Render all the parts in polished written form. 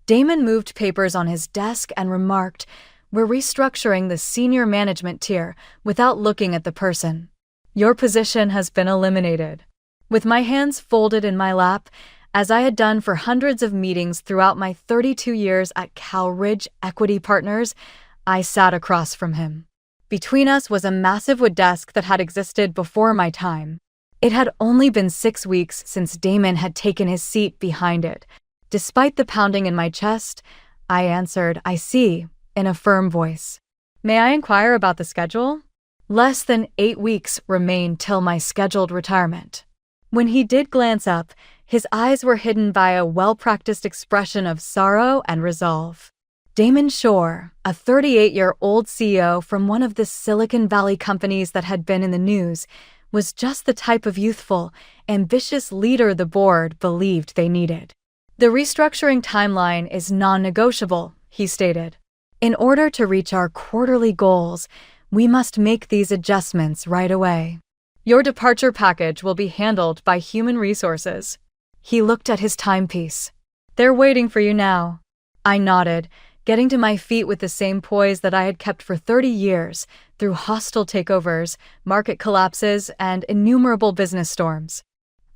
Damon moved papers on his desk and remarked, "We're restructuring the senior management tier," without looking at the person. "Your position has been eliminated." With my hands folded in my lap, as I had done for hundreds of meetings throughout my 32 years at Cal-Ridge Equity Partners, I sat across from him. Between us was a massive wood desk that had existed before my time. It had only been 6 weeks since Damon had taken his seat behind it. Despite the pounding in my chest, I answered, "I see," in a firm voice. "May I inquire about the schedule?" Less than 8 weeks remained till my scheduled retirement. When he did glance up, his eyes were hidden by a well-practiced expression of sorrow and resolve. Damon Shore, a 38-year-old CEO from one of the Silicon Valley companies that had been in the news, was just the type of youthful, ambitious leader the board believed they needed. "The restructuring timeline is non-negotiable," he stated. "In order to reach our quarterly goals, we must make these adjustments right away. Your departure package will be handled by Human Resources." He looked at his timepiece. "They're waiting for you now." I nodded, getting to my feet with the same poise that I had kept for 30 years through hostile takeovers, market collapses, and innumerable business storms.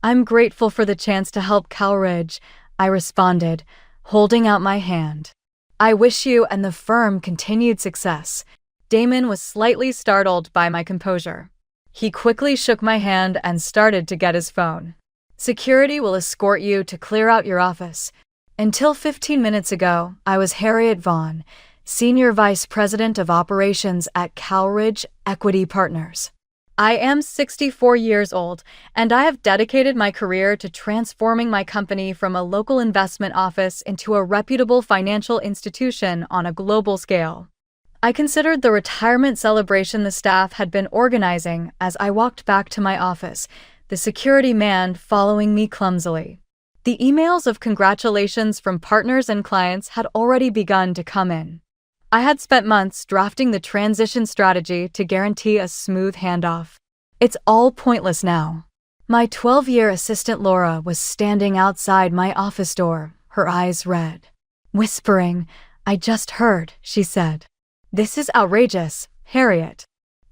"I'm grateful for the chance to help Cal-Ridge," I responded, holding out my hand. "I wish you and the firm continued success." Damon was slightly startled by my composure. He quickly shook my hand and started to get his phone. "Security will escort you to clear out your office. Until 15 minutes ago, I was Harriet Vaughn, Senior Vice President of Operations at Cal-Ridge Equity Partners. I am 64 years old, and I have dedicated my career to transforming my company from a local investment office into a reputable financial institution on a global scale." I considered the retirement celebration the staff had been organizing as I walked back to my office, the security man following me clumsily. The emails of congratulations from partners and clients had already begun to come in. I had spent months drafting the transition strategy to guarantee a smooth handoff. It's all pointless now. My 12-year assistant Laura was standing outside my office door, her eyes red. Whispering, "I just heard," she said. "This is outrageous, Harriet."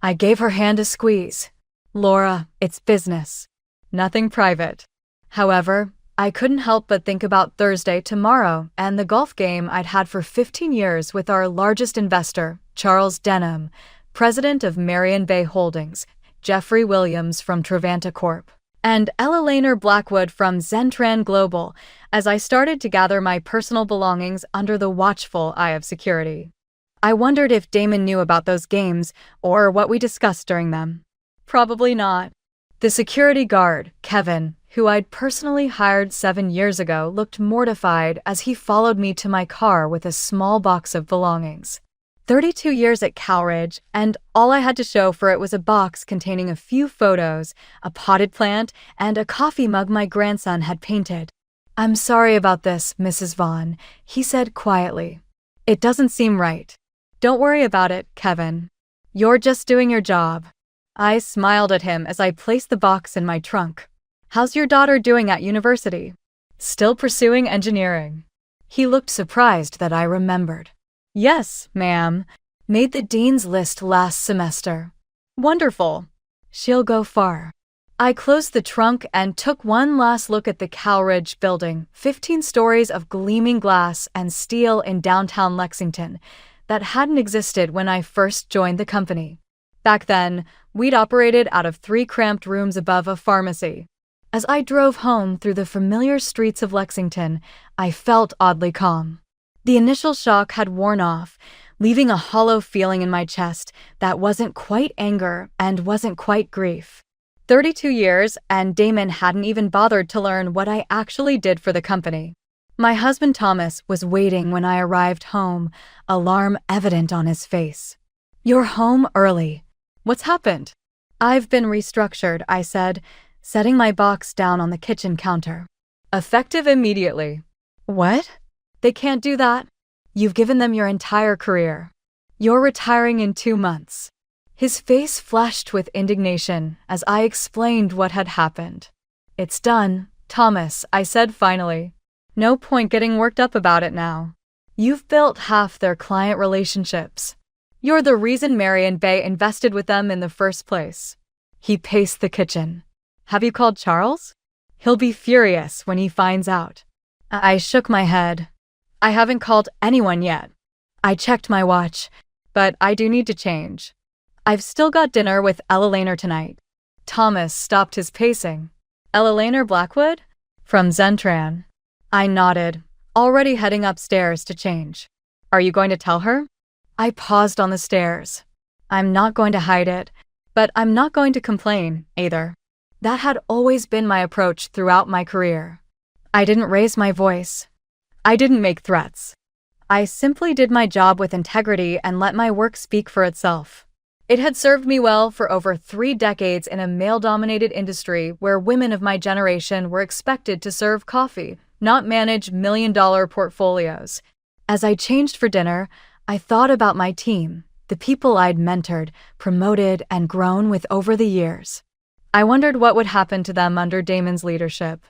I gave her hand a squeeze. "Laura, it's business. Nothing private." However, I couldn't help but think about Thursday tomorrow and the golf game I'd had for 15 years with our largest investor, Charles Denham, president of Marion Bay Holdings, Jeffrey Williams from Trevanta Corp., and Ella Lehner Blackwood from Zentran Global, as I started to gather my personal belongings under the watchful eye of security. I wondered if Damon knew about those games or what we discussed during them. Probably not. The security guard, Kevin, who I'd personally hired 7 years ago, looked mortified as he followed me to my car with a small box of belongings. 32 years at Cal-Ridge, and all I had to show for it was a box containing a few photos, a potted plant, and a coffee mug my grandson had painted. "I'm sorry about this, Mrs. Vaughn," he said quietly. "It doesn't seem right." "Don't worry about it, Kevin. You're just doing your job." I smiled at him as I placed the box in my trunk. "How's your daughter doing at university?" "Still pursuing engineering." He looked surprised that I remembered. "Yes, ma'am. Made the dean's list last semester." "Wonderful. She'll go far." I closed the trunk and took one last look at the Cal-Ridge building, 15 stories of gleaming glass and steel in downtown Lexington, that hadn't existed when I first joined the company. Back then, we'd operated out of 3 cramped rooms above a pharmacy. As I drove home through the familiar streets of Lexington, I felt oddly calm. The initial shock had worn off, leaving a hollow feeling in my chest that wasn't quite anger and wasn't quite grief. 32 years, and Damon hadn't even bothered to learn what I actually did for the company. My husband Thomas was waiting when I arrived home, alarm evident on his face. "You're home early. What's happened?" "I've been restructured," I said, setting my box down on the kitchen counter. "Effective immediately." "What?" "They can't do that. You've given them your entire career. You're retiring in 2 months." His face flashed with indignation as I explained what had happened. "It's done, Thomas," I said finally. No point getting worked up about it now. You've built half their client relationships. You're the reason Mary and Bay invested with them in the first place. He paced the kitchen. Have you called Charles? He'll be furious when he finds out. I shook my head. I haven't called anyone yet. I checked my watch, but I do need to change. I've still got dinner with Ella Laner tonight. Thomas stopped his pacing. Ella Laner Blackwood? From Zentran. I nodded, already heading upstairs to change. Are you going to tell her? I paused on the stairs. I'm not going to hide it, but I'm not going to complain, either. That had always been my approach throughout my career. I didn't raise my voice. I didn't make threats. I simply did my job with integrity and let my work speak for itself. It had served me well for over 3 decades in a male-dominated industry where women of my generation were expected to serve coffee, not manage million-dollar portfolios. As I changed for dinner, I thought about my team, the people I'd mentored, promoted, and grown with over the years. I wondered what would happen to them under Damon's leadership.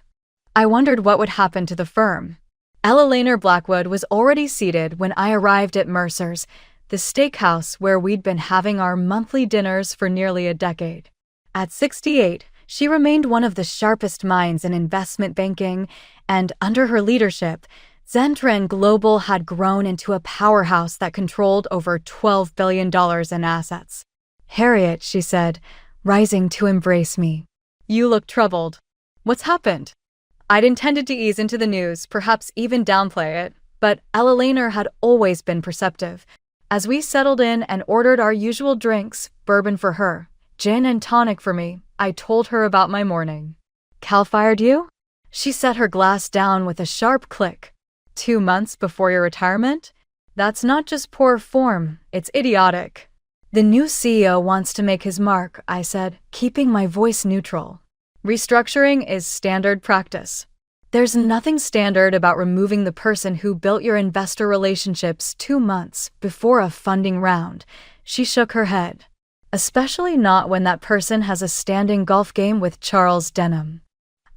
I wondered what would happen to the firm. Ella Laner Blackwood was already seated when I arrived at Mercer's, the steakhouse where we'd been having our monthly dinners for nearly a decade. At 68, she remained one of the sharpest minds in investment banking, and under her leadership, Zentran Global had grown into a powerhouse that controlled over $12 billion in assets. Harriet, she said, rising to embrace me. You look troubled. What's happened? I'd intended to ease into the news, perhaps even downplay it, but Ella Laner had always been perceptive. As we settled in and ordered our usual drinks, bourbon for her, gin and tonic for me, I told her about my morning. Cal fired you? She set her glass down with a sharp click. 2 months before your retirement? That's not just poor form, it's idiotic. The new CEO wants to make his mark, I said, keeping my voice neutral. Restructuring is standard practice. There's nothing standard about removing the person who built your investor relationships 2 months before a funding round. She shook her head. Especially not when that person has a standing golf game with Charles Denham.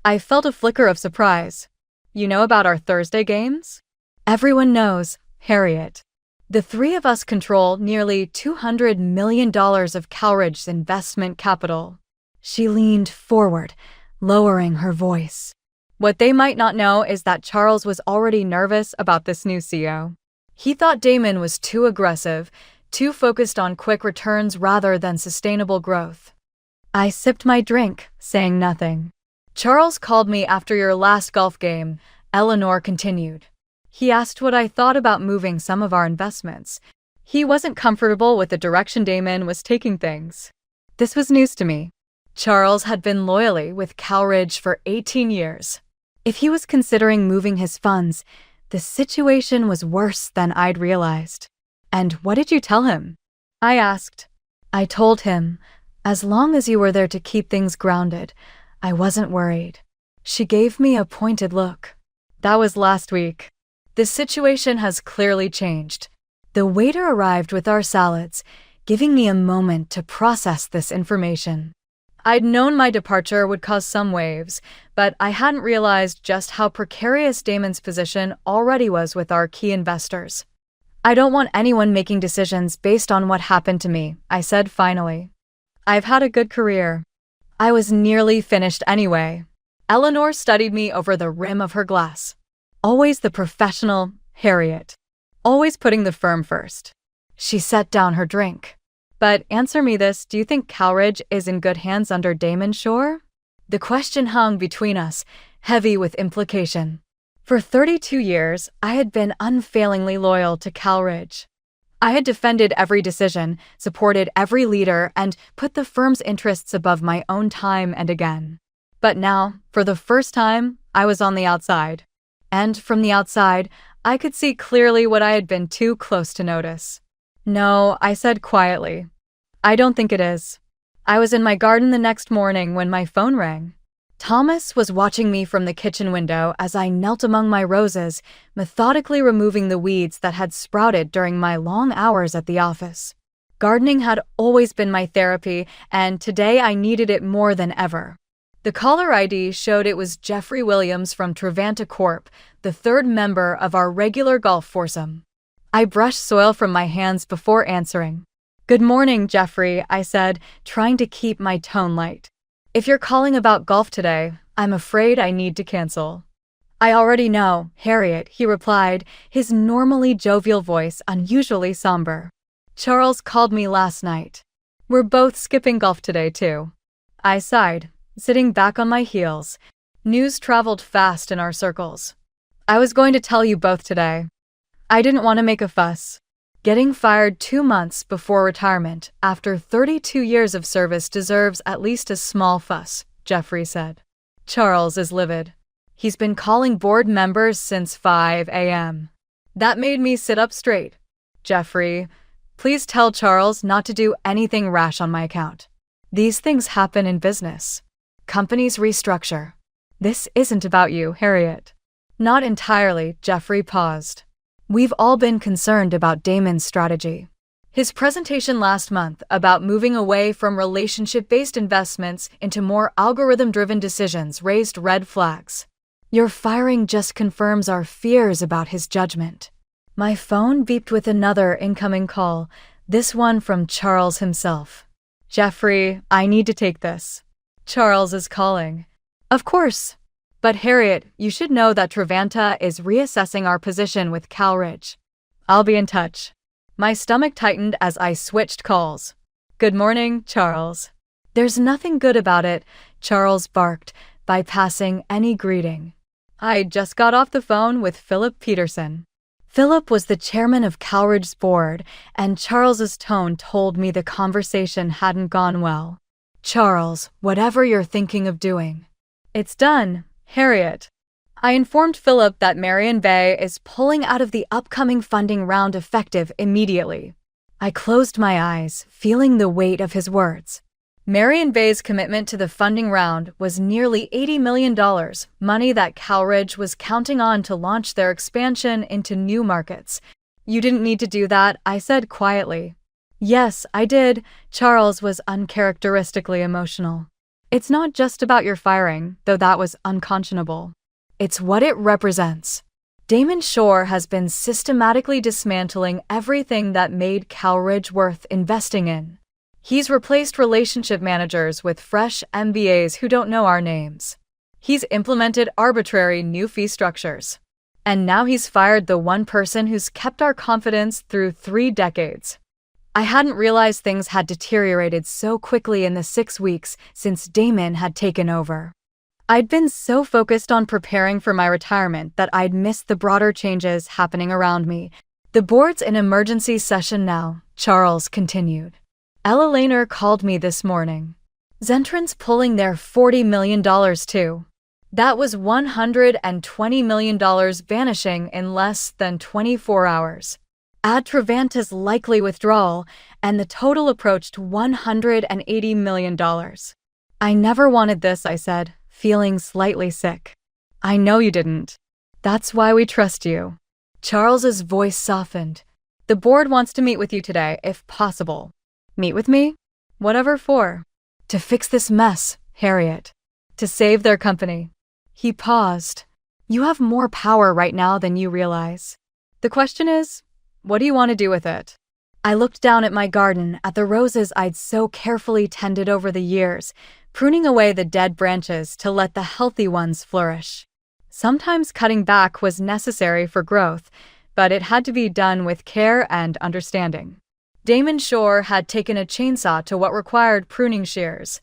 I felt a flicker of surprise. You know about our Thursday games? Everyone knows, Harriet. The 3 of us control nearly $200 million of Calridge's investment capital. She leaned forward, lowering her voice. What they might not know is that Charles was already nervous about this new CEO. He thought Damon was too aggressive, too focused on quick returns rather than sustainable growth. I sipped my drink, saying nothing. Charles called me after your last golf game, Eleanor continued. He asked what I thought about moving some of our investments. He wasn't comfortable with the direction Damon was taking things. This was news to me. Charles had been loyally with Calridge for 18 years. If he was considering moving his funds, the situation was worse than I'd realized. And what did you tell him? I asked. I told him, as long as you were there to keep things grounded, I wasn't worried. She gave me a pointed look. That was last week. The situation has clearly changed. The waiter arrived with our salads, giving me a moment to process this information. I'd known my departure would cause some waves, but I hadn't realized just how precarious Damon's position already was with our key investors. I don't want anyone making decisions based on what happened to me, I said finally. I've had a good career. I was nearly finished anyway. Eleanor studied me over the rim of her glass. Always the professional, Harriet. Always putting the firm first. She set down her drink. But answer me this, do you think Calridge is in good hands under Damon Shore? The question hung between us, heavy with implication. For 32 years, I had been unfailingly loyal to Calridge. I had defended every decision, supported every leader, and put the firm's interests above my own time and again. But now, for the first time, I was on the outside. And from the outside, I could see clearly what I had been too close to notice. No, I said quietly. I don't think it is. I was in my garden the next morning when my phone rang. Thomas was watching me from the kitchen window as I knelt among my roses, methodically removing the weeds that had sprouted during my long hours at the office. Gardening had always been my therapy, and today I needed it more than ever. The caller ID showed it was Jeffrey Williams from Trevanta Corp., the third member of our regular golf foursome. I brushed soil from my hands before answering. "Good morning, Jeffrey," I said, trying to keep my tone light. "If you're calling about golf today, I'm afraid I need to cancel." "I already know, Harriet," he replied, his normally jovial voice unusually somber. "Charles called me last night. We're both skipping golf today, too." I sighed, sitting back on my heels. News traveled fast in our circles. "I was going to tell you both today. I didn't want to make a fuss. Getting fired 2 months before retirement after 32 years of service deserves at least a small fuss," Jeffrey said. Charles is livid. He's been calling board members since 5 a.m. That made me sit up straight. "Jeffrey, please tell Charles not to do anything rash on my account. These things happen in business. Companies restructure. This isn't about you, Harriet." "Not entirely," Jeffrey paused. "We've all been concerned about Damon's strategy. His presentation last month about moving away from relationship-based investments into more algorithm-driven decisions raised red flags. Your firing just confirms our fears about his judgment." My phone beeped with another incoming call, this one from Charles himself. "Jeffrey, I need to take this. Charles is calling." "Of course. But Harriet, you should know that Trevanta is reassessing our position with Calridge. I'll be in touch." My stomach tightened as I switched calls. "Good morning, Charles." "There's nothing good about it," Charles barked, bypassing any greeting. I just got off the phone with Philip Peterson. Philip was the chairman of Calridge's board, and Charles's tone told me the conversation hadn't gone well. "Charles, whatever you're thinking of doing, it's done, Harriet." I informed Philip that Marion Bay is pulling out of the upcoming funding round effective immediately. I closed my eyes, feeling the weight of his words. Marion Bay's commitment to the funding round was nearly $80 million, money that Calridge was counting on to launch their expansion into new markets. "You didn't need to do that," I said quietly. "Yes, I did." Charles was uncharacteristically emotional. "It's not just about your firing, though that was unconscionable. It's what it represents. Damon Shore has been systematically dismantling everything that made Calridge worth investing in. He's replaced relationship managers with fresh MBAs who don't know our names. He's implemented arbitrary new fee structures. And now he's fired the one person who's kept our confidence through 3 decades. I hadn't realized things had deteriorated so quickly in the 6 weeks since Damon had taken over. I'd been so focused on preparing for my retirement that I'd missed the broader changes happening around me. "The board's in emergency session now," Charles continued. "Ella Lehner called me this morning. Zentron's pulling their $40 million too. That was $120 million vanishing in less than 24 hours. Add Trevanta's likely withdrawal, and the total approached $180 million. "I never wanted this," I said, feeling slightly sick. "I know you didn't. That's why we trust you." Charles's voice softened. "The board wants to meet with you today, if possible." "Meet with me? Whatever for?" "To fix this mess, Harriet. To save their company." He paused. "You have more power right now than you realize. The question is, what do you want to do with it?" I looked down at my garden, at the roses I'd so carefully tended over the years, pruning away the dead branches to let the healthy ones flourish. Sometimes cutting back was necessary for growth, but it had to be done with care and understanding. Damon Shore had taken a chainsaw to what required pruning shears.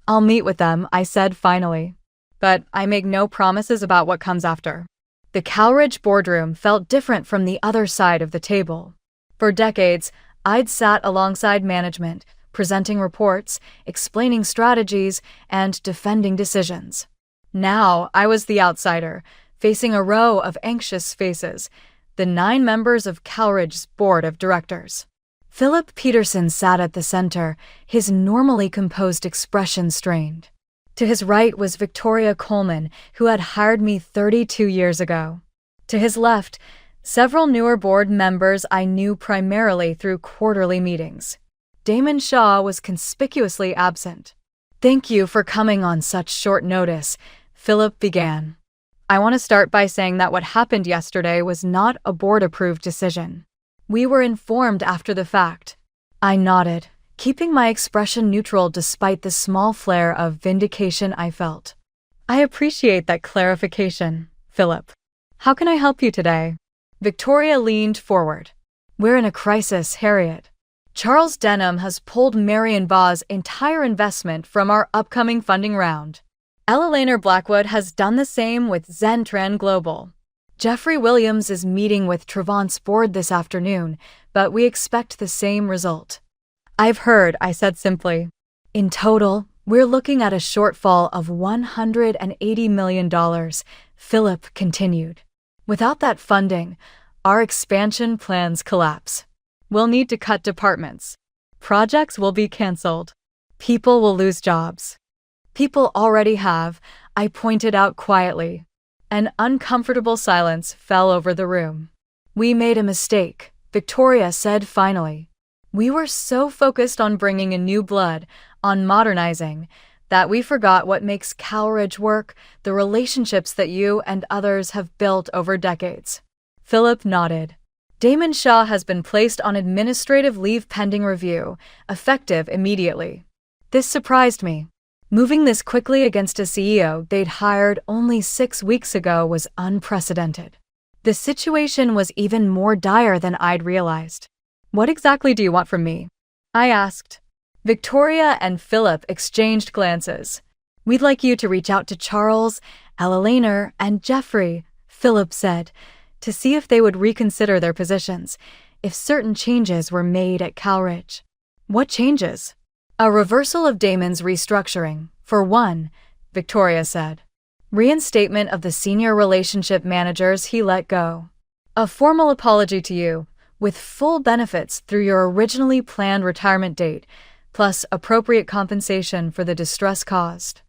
"I'll meet with them," I said finally. "But I make no promises about what comes after." The Calridge boardroom felt different from the other side of the table. For decades, I'd sat alongside management, presenting reports, explaining strategies, and defending decisions. Now I was the outsider, facing a row of anxious faces, the 9 members of Calridge's board of directors. Philip Peterson sat at the center, his normally composed expression strained. To his right was Victoria Coleman, who had hired me 32 years ago. To his left, several newer board members I knew primarily through quarterly meetings. Damon Shaw was conspicuously absent. Thank you for coming on such short notice, Philip began. I want to start by saying that what happened yesterday was not a board-approved decision. We were informed after the fact. I nodded, keeping my expression neutral despite the small flare of vindication I felt. I appreciate that clarification, Philip. How can I help you today? Victoria leaned forward. We're in a crisis, Harriet. Charles Denham has pulled Marion Baugh's entire investment from our upcoming funding round. Ella Blackwood has done the same with Zentran Global. Jeffrey Williams is meeting with Trevant's board this afternoon, but we expect the same result. I've heard, I said simply. In total, we're looking at a shortfall of $180 million, Philip continued. Without that funding, our expansion plans collapse. We'll need to cut departments. Projects will be canceled. People will lose jobs. People already have, I pointed out quietly. An uncomfortable silence fell over the room. We made a mistake, Victoria said finally. We were so focused on bringing in new blood, on modernizing, that we forgot what makes Cowridge work, the relationships that you and others have built over decades. Philip nodded. Damon Shaw has been placed on administrative leave pending review, effective immediately. This surprised me. Moving this quickly against a CEO they'd hired only 6 weeks ago was unprecedented. The situation was even more dire than I'd realized. What exactly do you want from me? I asked. Victoria and Philip exchanged glances. We'd like you to reach out to Charles, Ella and Jeffrey, Philip said, to see if they would reconsider their positions, if certain changes were made at Cowridge. What changes? A reversal of Damon's restructuring, for one, Victoria said. Reinstatement of the senior relationship managers he let go. A formal apology to you, with full benefits through your originally planned retirement date, plus appropriate compensation for the distress caused.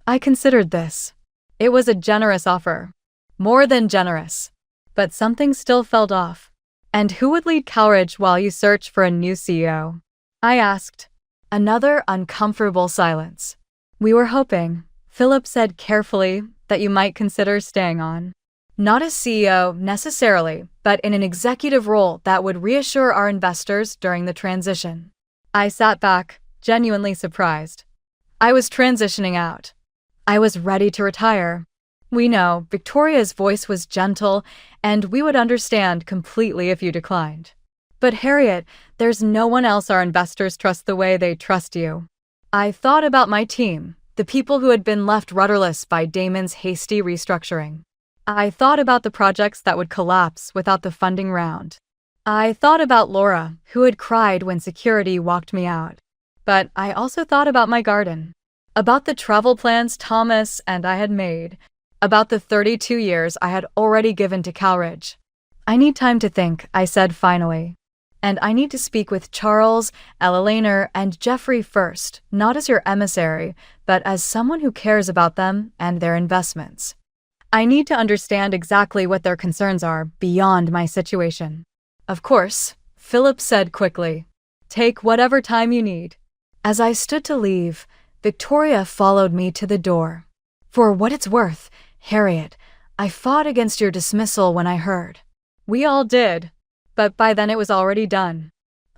I considered this. It was a generous offer. More than generous. But something still felt off. And who would lead Cowridge while you search for a new CEO? I asked. Another uncomfortable silence. We were hoping, Philip said carefully, that you might consider staying on. Not as CEO necessarily, but in an executive role that would reassure our investors during the transition. I sat back, genuinely surprised. I was transitioning out. I was ready to retire. We know, Victoria's voice was gentle, and we would understand completely if you declined. But Harriet, there's no one else our investors trust the way they trust you. I thought about my team, the people who had been left rudderless by Damon's hasty restructuring. I thought about the projects that would collapse without the funding round. I thought about Laura, who had cried when security walked me out. But I also thought about my garden. About the travel plans Thomas and I had made. About the 32 years I had already given to Cowridge. I need time to think, I said finally. And I need to speak with Charles, Ella and Jeffrey first, not as your emissary, but as someone who cares about them and their investments. I need to understand exactly what their concerns are beyond my situation. Of course, Philip said quickly. Take whatever time you need. As I stood to leave, Victoria followed me to the door. For what it's worth, Harriet, I fought against your dismissal when I heard. We all did. But by then it was already done.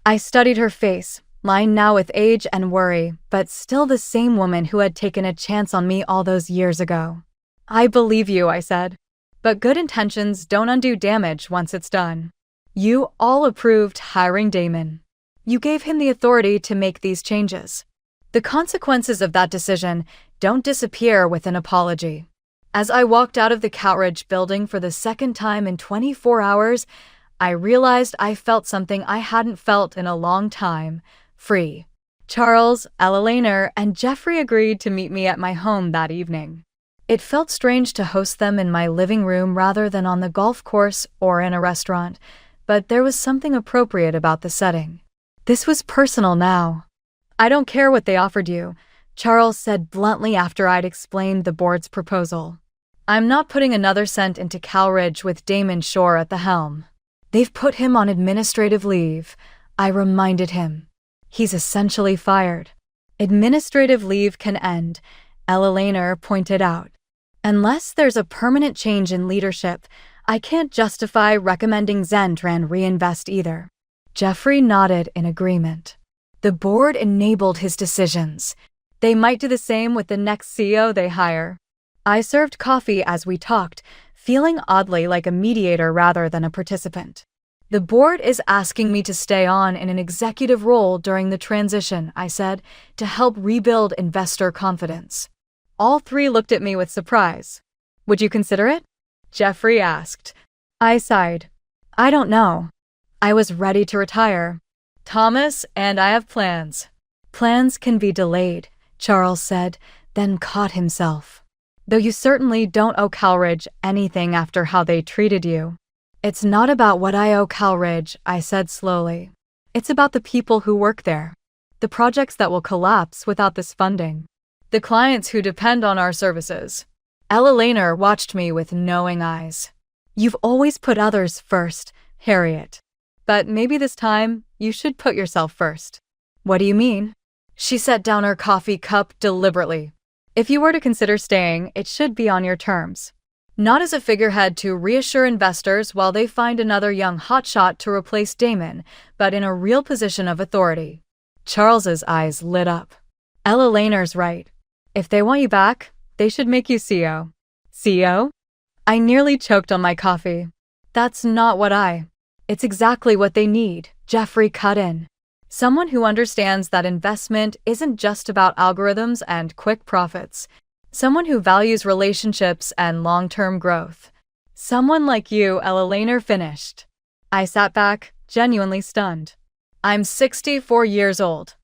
I studied her face, lined now with age and worry, but still the same woman who had taken a chance on me all those years ago. I believe you, I said. But good intentions don't undo damage once it's done. You all approved hiring Damon. You gave him the authority to make these changes. The consequences of that decision don't disappear with an apology. As I walked out of the Cowridge building for the second time in 24 hours, I realized I felt something I hadn't felt in a long time, free. Charles, Ella and Jeffrey agreed to meet me at my home that evening. It felt strange to host them in my living room rather than on the golf course or in a restaurant, but there was something appropriate about the setting. This was personal now. I don't care what they offered you, Charles said bluntly after I'd explained the board's proposal. I'm not putting another cent into Cowridge with Damon Shore at the helm. They've put him on administrative leave, I reminded him. He's essentially fired. Administrative leave can end, Ella Lehner pointed out. Unless there's a permanent change in leadership, I can't justify recommending Zentran reinvest either. Jeffrey nodded in agreement. The board enabled his decisions. They might do the same with the next CEO they hire. I served coffee as we talked, feeling oddly like a mediator rather than a participant. The board is asking me to stay on in an executive role during the transition, I said, to help rebuild investor confidence. All three looked at me with surprise. Would you consider it? Jeffrey asked. I sighed. I don't know. I was ready to retire. Thomas and I have plans. Plans can be delayed, Charles said, then caught himself. Though you certainly don't owe Calridge anything after how they treated you. It's not about what I owe Calridge, I said slowly. It's about the people who work there. The projects that will collapse without this funding. The clients who depend on our services. Ella Lehner watched me with knowing eyes. You've always put others first, Harriet. But maybe this time, you should put yourself first. What do you mean? She set down her coffee cup deliberately. If you were to consider staying, it should be on your terms. Not as a figurehead to reassure investors while they find another young hotshot to replace Damon, but in a real position of authority. Charles's eyes lit up. Ella Lehner's right. If they want you back, they should make you CEO. CEO? I nearly choked on my coffee. That's not what It's exactly what they need, Jeffrey cut in. Someone who understands that investment isn't just about algorithms and quick profits. Someone who values relationships and long-term growth. Someone like you, Ella Lehner finished. I sat back, genuinely stunned. I'm 64 years old.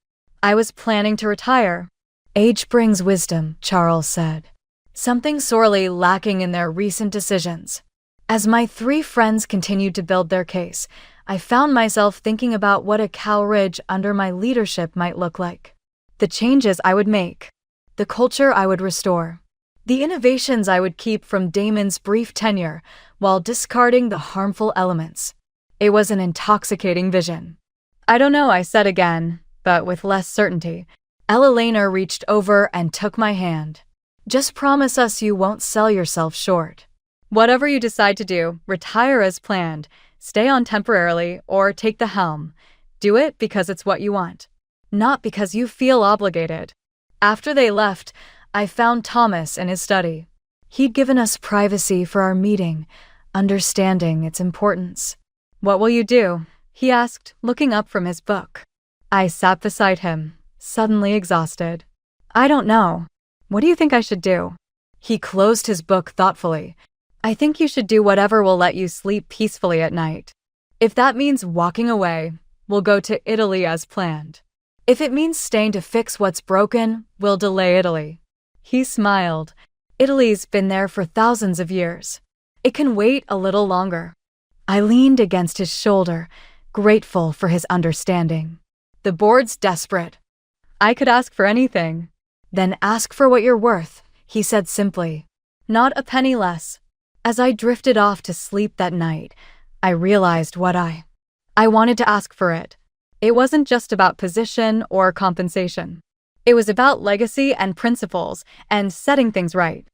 I was planning to retire. Age brings wisdom, Charles said. Something sorely lacking in their recent decisions. As my three friends continued to build their case, I found myself thinking about what a Calridge under my leadership might look like. The changes I would make. The culture I would restore. The innovations I would keep from Damon's brief tenure while discarding the harmful elements. It was an intoxicating vision. I don't know, I said again, but with less certainty. Ella Lehner reached over and took my hand. Just promise us you won't sell yourself short. Whatever you decide to do, retire as planned, stay on temporarily, or take the helm. Do it because it's what you want, not because you feel obligated. After they left, I found Thomas in his study. He'd given us privacy for our meeting, understanding its importance. What will you do? He asked, looking up from his book. I sat beside him, suddenly exhausted. I don't know. What do you think I should do? He closed his book thoughtfully. I think you should do whatever will let you sleep peacefully at night. If that means walking away, we'll go to Italy as planned. If it means staying to fix what's broken, we'll delay Italy. He smiled. Italy's been there for thousands of years. It can wait a little longer. I leaned against his shoulder, grateful for his understanding. The board's desperate. I could ask for anything. Then ask for what you're worth, he said simply. Not a penny less. As I drifted off to sleep that night, I realized what I wanted to ask for it. It wasn't just about position or compensation. It was about legacy and principles and setting things right.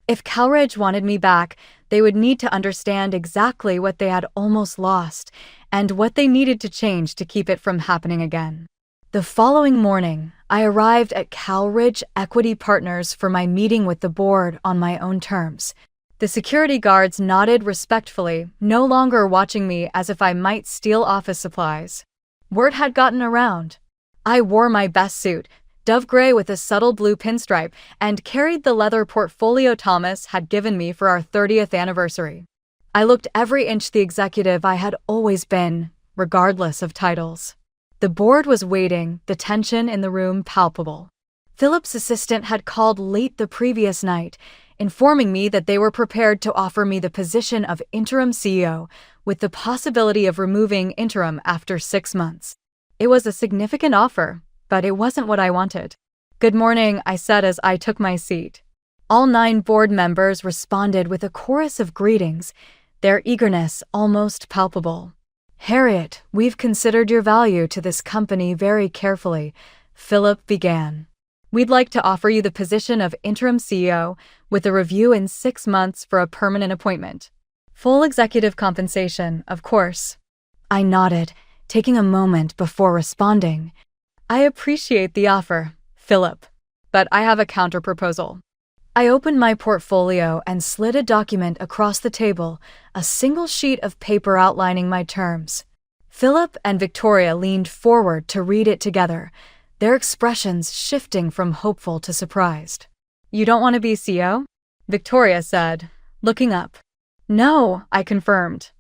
If Calridge wanted me back, they would need to understand exactly what they had almost lost and what they needed to change to keep it from happening again. The following morning, I arrived at Calridge Equity Partners for my meeting with the board on my own terms. The security guards nodded respectfully, no longer watching me as if I might steal office supplies. Word had gotten around. I wore my best suit, dove gray with a subtle blue pinstripe, and carried the leather portfolio Thomas had given me for our 30th anniversary. I looked every inch the executive I had always been, regardless of titles. The board was waiting, the tension in the room palpable. Philip's assistant had called late the previous night, informing me that they were prepared to offer me the position of interim CEO, with the possibility of removing interim after 6 months. It was a significant offer, but it wasn't what I wanted. Good morning, I said as I took my seat. All 9 board members responded with a chorus of greetings, their eagerness almost palpable. Harriet, we've considered your value to this company very carefully, Philip began. We'd like to offer you the position of interim CEO with a review in 6 months for a permanent appointment. Full executive compensation, of course. I nodded, taking a moment before responding. I appreciate the offer, Philip, but I have a counterproposal. I opened my portfolio and slid a document across the table, a single sheet of paper outlining my terms. Philip and Victoria leaned forward to read it together, their expressions shifting from hopeful to surprised. You don't want to be CEO? Victoria said, looking up. No, I confirmed.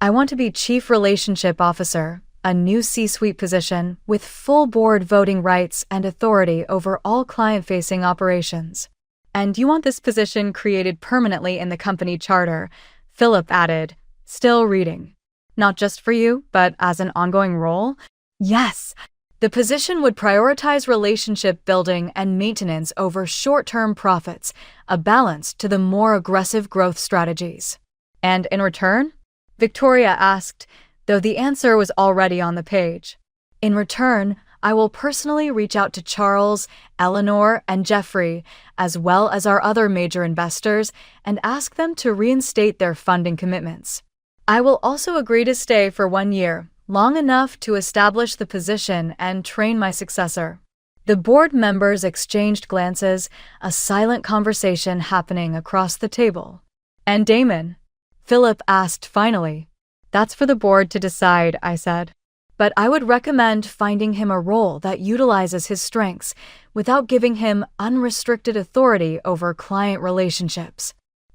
I want to be Chief Relationship Officer, a new C-suite position with full board voting rights and authority over all client-facing operations. And you want this position created permanently in the company charter, Philip added, still reading. Not just for you, but as an ongoing role? Yes. The position would prioritize relationship building and maintenance over short-term profits, a balance to the more aggressive growth strategies. And in return? Victoria asked, though the answer was already on the page. In return, I will personally reach out to Charles, Eleanor, and Jeffrey, as well as our other major investors, and ask them to reinstate their funding commitments. I will also agree to stay for 1 year, long enough to establish the position and train my successor. The board members exchanged glances, a silent conversation happening across the table. And Damon? Philip asked finally. That's for the board to decide, I said. But I would recommend finding him a role that utilizes his strengths without giving him unrestricted authority over client relationships.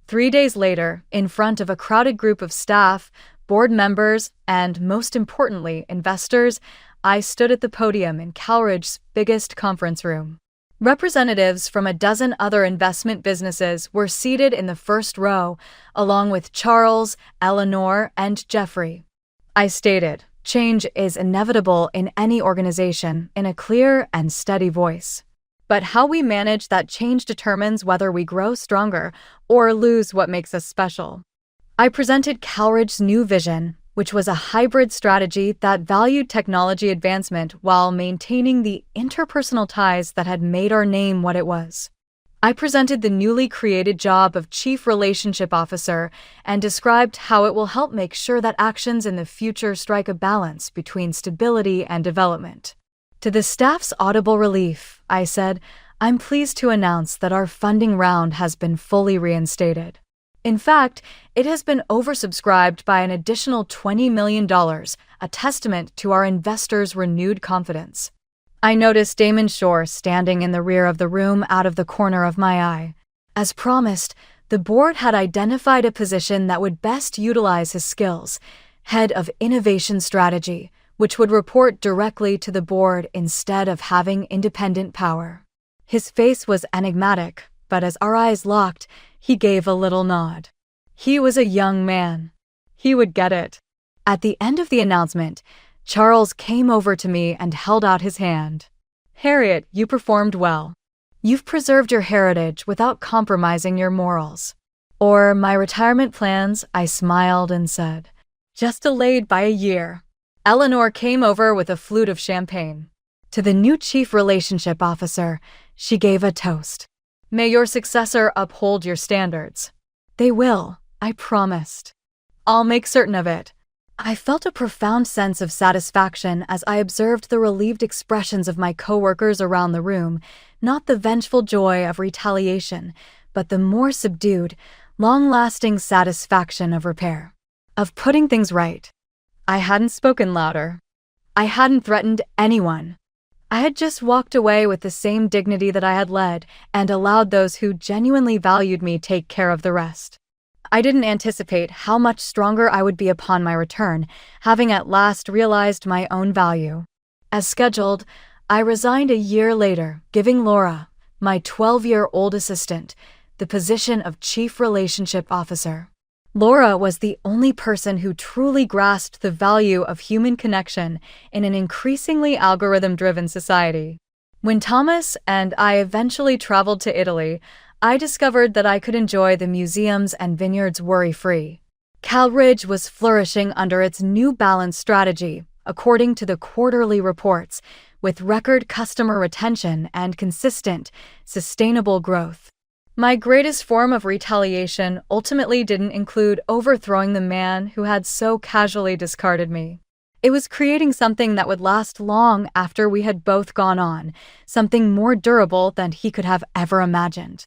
3 days later, in front of a crowded group of staff, board members, and most importantly, investors, I stood at the podium in Calridge's biggest conference room. Representatives from a dozen other investment businesses were seated in the first row, along with Charles, Eleanor, and Jeffrey. I stated, change is inevitable in any organization in a clear and steady voice. But how we manage that change determines whether we grow stronger or lose what makes us special. I presented Calridge's new vision, which was a hybrid strategy that valued technology advancement while maintaining the interpersonal ties that had made our name what it was. I presented the newly created job of Chief Relationship Officer and described how it will help make sure that actions in the future strike a balance between stability and development. To the staff's audible relief, I said, I'm pleased to announce that our funding round has been fully reinstated. In fact, it has been oversubscribed by an additional $20 million, a testament to our investors' renewed confidence. I noticed Damon Shore standing in the rear of the room out of the corner of my eye. As promised, the board had identified a position that would best utilize his skills, head of innovation strategy, which would report directly to the board instead of having independent power. His face was enigmatic, but as our eyes locked, he gave a little nod. He was a young man. He would get it. At the end of the announcement, Charles came over to me and held out his hand. Harriet, you performed well. You've preserved your heritage without compromising your morals. Or my retirement plans, I smiled and said, just delayed by a year. Eleanor came over with a flute of champagne. To the new Chief Relationship Officer, she gave a toast. May your successor uphold your standards. They will, I promised. I'll make certain of it. I felt a profound sense of satisfaction as I observed the relieved expressions of my coworkers around the room, not the vengeful joy of retaliation, but the more subdued, long-lasting satisfaction of repair, of putting things right. I hadn't spoken louder. I hadn't threatened anyone. I had just walked away with the same dignity that I had led and allowed those who genuinely valued me take care of the rest. I didn't anticipate how much stronger I would be upon my return, having at last realized my own value. As scheduled, I resigned a year later, giving Laura, my 12-year-old assistant, the position of Chief Relationship Officer. Laura was the only person who truly grasped the value of human connection in an increasingly algorithm-driven society. When Thomas and I eventually traveled to Italy, I discovered that I could enjoy the museums and vineyards worry-free. Calridge was flourishing under its new balanced strategy, according to the quarterly reports, with record customer retention and consistent, sustainable growth. My greatest form of retaliation ultimately didn't include overthrowing the man who had so casually discarded me. It was creating something that would last long after we had both gone on, something more durable than he could have ever imagined.